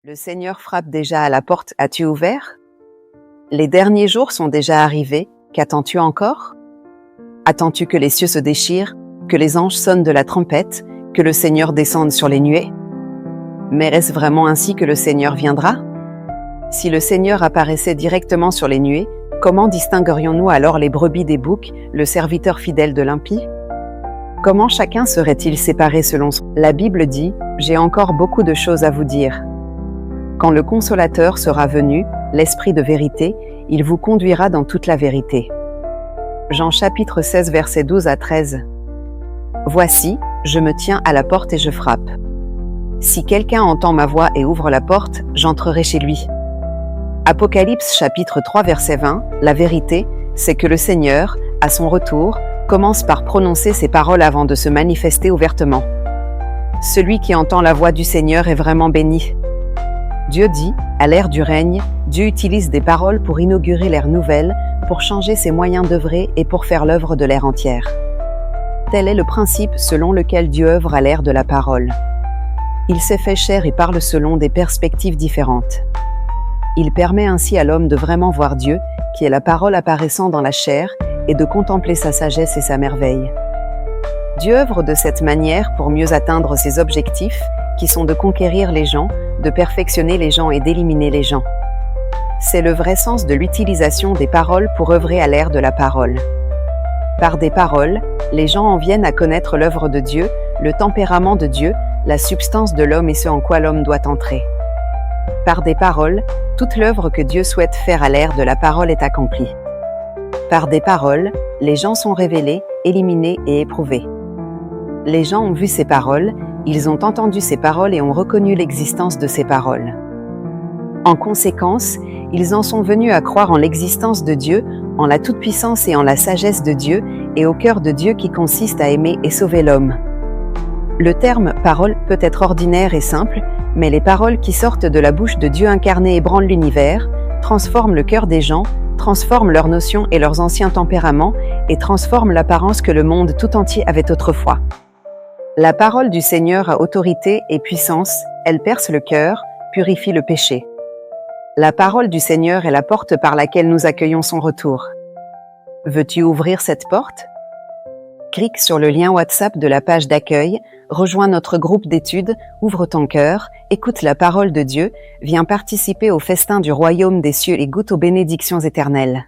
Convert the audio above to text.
Le Seigneur frappe déjà à la porte, as-tu ouvert? Les derniers jours sont déjà arrivés, qu'attends-tu encore? Attends-tu que les cieux se déchirent, que les anges sonnent de la trompette, que le Seigneur descende sur les nuées? Mais est-ce vraiment ainsi que le Seigneur viendra? Si le Seigneur apparaissait directement sur les nuées, comment distinguerions-nous alors les brebis des boucs, le serviteur fidèle de l'impie? Comment chacun serait-il séparé selon son... La Bible dit, « J'ai encore beaucoup de choses à vous dire. » Quand le Consolateur sera venu, l'Esprit de vérité, il vous conduira dans toute la vérité. Jean chapitre 16 versets 12 à 13. Voici, je me tiens à la porte et je frappe. Si quelqu'un entend ma voix et ouvre la porte, j'entrerai chez lui. Apocalypse chapitre 3 verset 20, la vérité, c'est que le Seigneur, à son retour, commence par prononcer ces paroles avant de se manifester ouvertement. Celui qui entend la voix du Seigneur est vraiment béni. Dieu dit, à l'ère du règne, Dieu utilise des paroles pour inaugurer l'ère nouvelle, pour changer ses moyens d'œuvrer et pour faire l'œuvre de l'ère entière. Tel est le principe selon lequel Dieu œuvre à l'ère de la parole. Il s'est fait chair et parle selon des perspectives différentes. Il permet ainsi à l'homme de vraiment voir Dieu, qui est la parole apparaissant dans la chair, et de contempler sa sagesse et sa merveille. Dieu œuvre de cette manière pour mieux atteindre ses objectifs, qui sont de conquérir les gens, de perfectionner les gens et d'éliminer les gens. C'est le vrai sens de l'utilisation des paroles pour œuvrer à l'ère de la parole. Par des paroles, les gens en viennent à connaître l'œuvre de Dieu, le tempérament de Dieu, la substance de l'homme et ce en quoi l'homme doit entrer. Par des paroles, toute l'œuvre que Dieu souhaite faire à l'ère de la parole est accomplie. Par des paroles, les gens sont révélés, éliminés et éprouvés. Les gens ont vu ces paroles, ils ont entendu ces paroles et ont reconnu l'existence de ces paroles. En conséquence, ils en sont venus à croire en l'existence de Dieu, en la toute-puissance et en la sagesse de Dieu, et au cœur de Dieu qui consiste à aimer et sauver l'homme. Le terme « parole » peut être ordinaire et simple, mais les paroles qui sortent de la bouche de Dieu incarné ébranlent l'univers, transforment le cœur des gens, transforment leurs notions et leurs anciens tempéraments, et transforment l'apparence que le monde tout entier avait autrefois. La parole du Seigneur a autorité et puissance, elle perce le cœur, purifie le péché. La parole du Seigneur est la porte par laquelle nous accueillons son retour. Veux-tu ouvrir cette porte? Clique sur le lien WhatsApp de la page d'accueil, rejoins notre groupe d'études, ouvre ton cœur, écoute la parole de Dieu, viens participer au festin du royaume des cieux et goûte aux bénédictions éternelles.